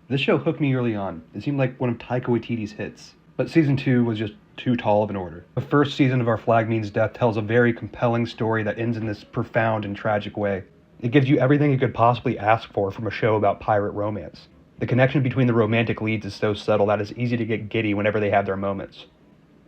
This show hooked me early on. It seemed like one of Taika Waititi's hits. But season 2 was just too tall of an order. The first season of Our Flag Means Death tells a very compelling story that ends in this profound and tragic way. It gives you everything you could possibly ask for from a show about pirate romance. The connection between the romantic leads is so subtle that it's easy to get giddy whenever they have their moments.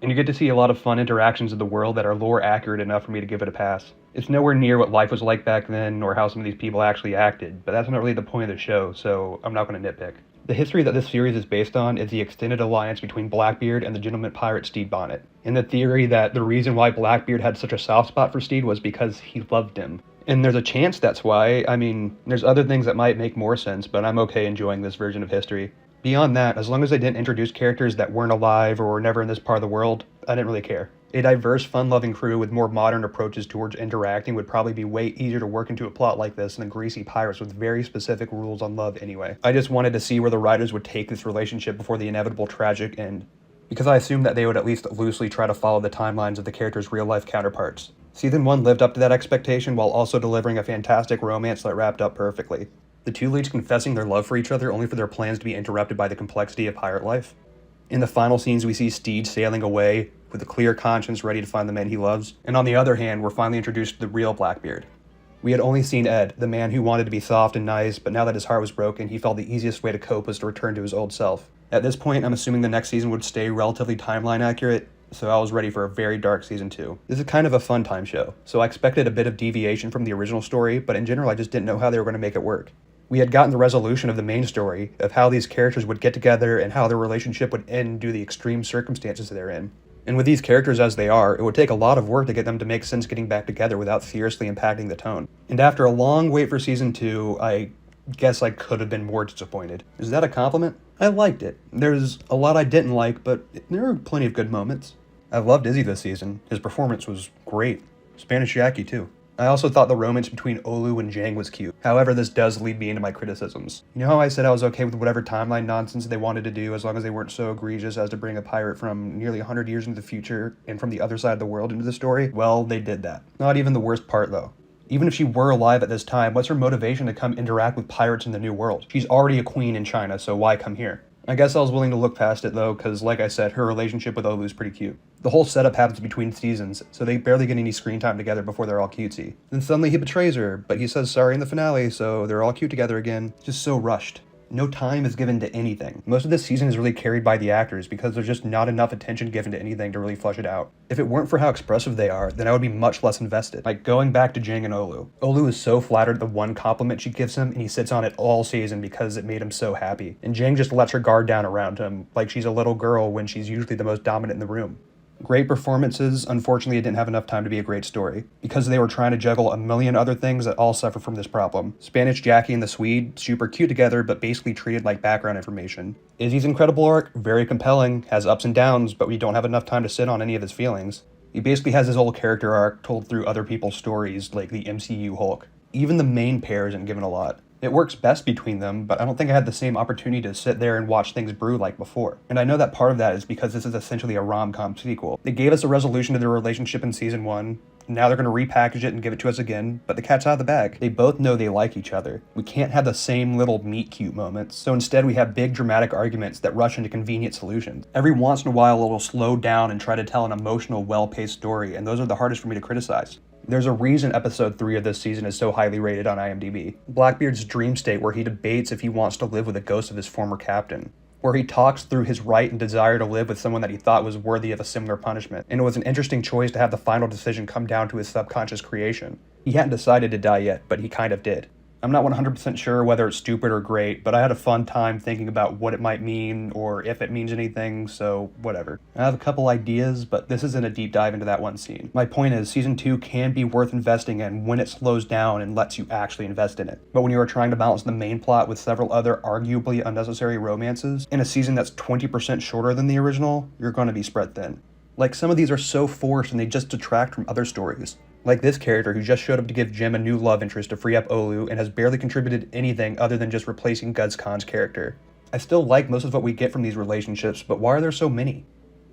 And you get to see a lot of fun interactions of the world that are lore accurate enough for me to give it a pass. It's nowhere near what life was like back then, or how some of these people actually acted, but that's not really the point of the show, so I'm not going to nitpick. The history that this series is based on is the extended alliance between Blackbeard and the gentleman pirate Stede Bonnet, and the theory that the reason why Blackbeard had such a soft spot for Stede was because he loved him. And there's a chance that's why. I mean, there's other things that might make more sense, but I'm okay enjoying this version of history. Beyond that, as long as they didn't introduce characters that weren't alive or were never in this part of the world, I didn't really care. A diverse, fun-loving crew with more modern approaches towards interacting would probably be way easier to work into a plot like this than greasy pirates with very specific rules on love anyway. I just wanted to see where the writers would take this relationship before the inevitable tragic end, because I assumed that they would at least loosely try to follow the timelines of the characters' real-life counterparts. Season 1 lived up to that expectation while also delivering a fantastic romance that wrapped up perfectly. The two leads confessing their love for each other only for their plans to be interrupted by the complexity of pirate life. In the final scenes, we see Stede sailing away with a clear conscience ready to find the man he loves, and on the other hand, we're finally introduced to the real Blackbeard. We had only seen Ed, the man who wanted to be soft and nice, but now that his heart was broken, he felt the easiest way to cope was to return to his old self. At this point, I'm assuming the next season would stay relatively timeline accurate, so I was ready for a very dark season 2. This is kind of a fun time show, so I expected a bit of deviation from the original story, but in general I just didn't know how they were going to make it work. We had gotten the resolution of the main story, of how these characters would get together and how their relationship would end due to the extreme circumstances they're in. And with these characters as they are, it would take a lot of work to get them to make sense getting back together without seriously impacting the tone. And after a long wait for season 2, I guess I could have been more disappointed. Is that a compliment? I liked it. There's a lot I didn't like, but there are plenty of good moments. I loved Izzy this season. His performance was great. Spanish Jackie, too. I also thought the romance between Olu and Jang was cute. However, this does lead me into my criticisms. You know how I said I was okay with whatever timeline nonsense they wanted to do as long as they weren't so egregious as to bring a pirate from nearly 100 years into the future and from the other side of the world into the story? Well, they did that. Not even the worst part, though. Even if she were alive at this time, what's her motivation to come interact with pirates in the New World? She's already a queen in China, so why come here? I guess I was willing to look past it though, because like I said, her relationship with Olu is pretty cute. The whole setup happens between seasons, so they barely get any screen time together before they're all cutesy. Then suddenly he betrays her, but he says sorry in the finale, so they're all cute together again. It's just so rushed. No time is given to anything. Most of this season is really carried by the actors because there's just not enough attention given to anything to really flesh it out. If it weren't for how expressive they are, then I would be much less invested. Like going back to Jang and Olu. Olu is so flattered at the one compliment she gives him, and he sits on it all season because it made him so happy. And Jang just lets her guard down around him, like she's a little girl when she's usually the most dominant in the room. Great performances. Unfortunately, it didn't have enough time to be a great story, because they were trying to juggle a million other things that all suffer from this problem. Spanish Jackie and the Swede, super cute together, but basically treated like background information. Izzy's incredible arc, very compelling, has ups and downs, but we don't have enough time to sit on any of his feelings. He basically has his whole character arc told through other people's stories, like the MCU Hulk. Even the main pair isn't given a lot. It works best between them, but I don't think I had the same opportunity to sit there and watch things brew like before. And I know that part of that is because this is essentially a rom-com sequel. They gave us a resolution to their relationship in season 1, now they're going to repackage it and give it to us again, but the cat's out of the bag. They both know they like each other. We can't have the same little meet-cute moments, so instead we have big dramatic arguments that rush into convenient solutions. Every once in a while it'll slow down and try to tell an emotional, well-paced story, and those are the hardest for me to criticize. There's a reason episode 3 of this season is so highly rated on IMDb. Blackbeard's dream state where he debates if he wants to live with a ghost of his former captain, where he talks through his right and desire to live with someone that he thought was worthy of a similar punishment, and it was an interesting choice to have the final decision come down to his subconscious creation. He hadn't decided to die yet, but he kind of did. I'm not 100% sure whether it's stupid or great, but I had a fun time thinking about what it might mean, or if it means anything, so whatever. I have a couple ideas, but this isn't a deep dive into that one scene. My point is, Season 2 can be worth investing in when it slows down and lets you actually invest in it. But when you are trying to balance the main plot with several other arguably unnecessary romances, in a season that's 20% shorter than the original, you're going to be spread thin. Like, some of these are so forced and they just detract from other stories. Like this character who just showed up to give Jim a new love interest to free up Olu and has barely contributed anything other than just replacing Guts Khan's character. I still like most of what we get from these relationships, but why are there so many?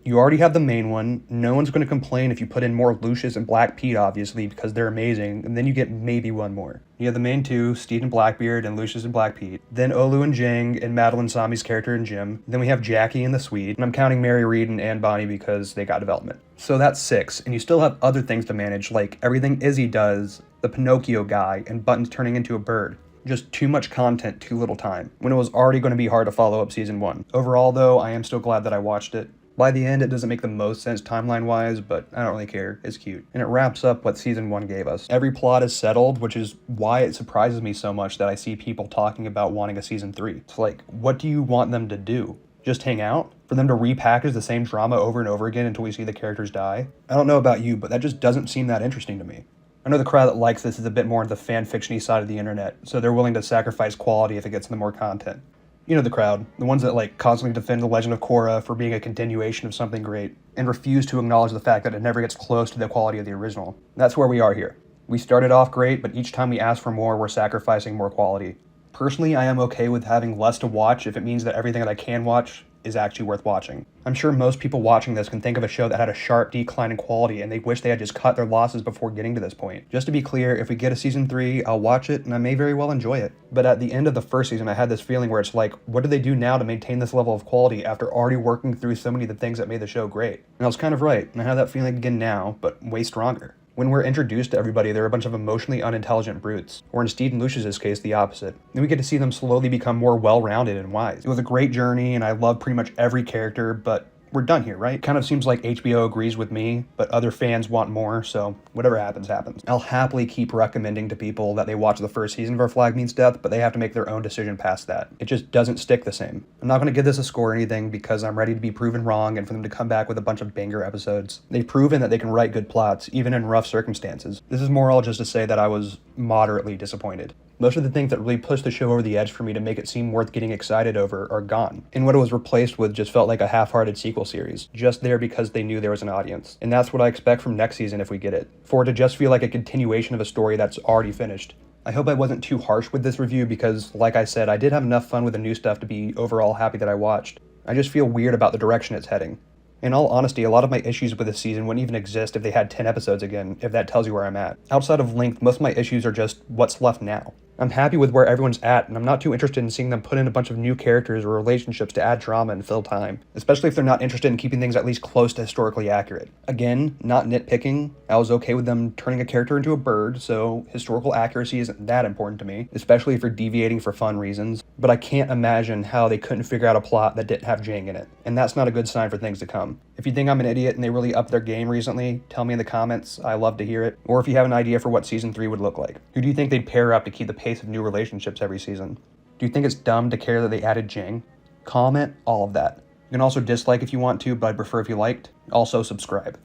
You already have the main one. No one's going to complain if you put in more Lucius and Black Pete, obviously, because they're amazing, and then you get maybe one more. You have the main two, Steve and Blackbeard and Lucius and Black Pete. Then Olu and Jang and Madeline Sami's character and Jim. Then we have Jackie and the Swede, and I'm counting Mary Reed and Anne Bonny because they got development. So that's 6, and you still have other things to manage, like everything Izzy does, the Pinocchio guy, and Buttons turning into a bird. Just too much content, too little time, when it was already going to be hard to follow up season 1. Overall, though, I am still glad that I watched it. By the end, it doesn't make the most sense timeline-wise, but I don't really care. It's cute. And it wraps up what season 1 gave us. Every plot is settled, which is why it surprises me so much that I see people talking about wanting a season 3. It's like, what do you want them to do? Just hang out? For them to repackage the same drama over and over again until we see the characters die? I don't know about you, but that just doesn't seem that interesting to me. I know the crowd that likes this is a bit more on the fan-fiction-y side of the internet, so they're willing to sacrifice quality if it gets them more content. You know the crowd, the ones that constantly defend The Legend of Korra for being a continuation of something great, and refuse to acknowledge the fact that it never gets close to the quality of the original. That's where we are here. We started off great, but each time we ask for more, we're sacrificing more quality. Personally, I am okay with having less to watch if it means that everything that I can watch is actually worth watching. I'm sure most people watching this can think of a show that had a sharp decline in quality and they wish they had just cut their losses before getting to this point. Just to be clear, if we get a season 3, I'll watch it and I may very well enjoy it. But at the end of the first season, I had this feeling where it's like, what do they do now to maintain this level of quality after already working through so many of the things that made the show great? And I was kind of right, and I have that feeling again now, but way stronger. When we're introduced to everybody, they're a bunch of emotionally unintelligent brutes, or in Steve and Lucius's case, the opposite. Then we get to see them slowly become more well-rounded and wise. It was a great journey, and I love pretty much every character, but we're done here, right? Kind of seems like HBO agrees with me, but other fans want more, so whatever happens, happens. I'll happily keep recommending to people that they watch the first season of Our Flag Means Death, but they have to make their own decision past that. It just doesn't stick the same. I'm not going to give this a score or anything because I'm ready to be proven wrong and for them to come back with a bunch of banger episodes. They've proven that they can write good plots, even in rough circumstances. This is more all just to say that I was moderately disappointed. Most of the things that really pushed the show over the edge for me to make it seem worth getting excited over are gone. And what it was replaced with just felt like a half-hearted sequel series, just there because they knew there was an audience. And that's what I expect from next season if we get it, for it to just feel like a continuation of a story that's already finished. I hope I wasn't too harsh with this review because, like I said, I did have enough fun with the new stuff to be overall happy that I watched. I just feel weird about the direction it's heading. In all honesty, a lot of my issues with this season wouldn't even exist if they had 10 episodes again, if that tells you where I'm at. Outside of length, most of my issues are just what's left now. I'm happy with where everyone's at, and I'm not too interested in seeing them put in a bunch of new characters or relationships to add drama and fill time, especially if they're not interested in keeping things at least close to historically accurate. Again, not nitpicking, I was okay with them turning a character into a bird, so historical accuracy isn't that important to me, especially if you're deviating for fun reasons, but I can't imagine how they couldn't figure out a plot that didn't have Jang in it, and that's not a good sign for things to come. If you think I'm an idiot and they really upped their game recently, tell me in the comments, I love to hear it, or if you have an idea for what season 3 would look like. Who do you think they'd pair up to keep the pace of new relationships every season? Do you think it's dumb to care that they added Jang? Comment all of that. You can also dislike if you want to, but I'd prefer if you liked. Also subscribe.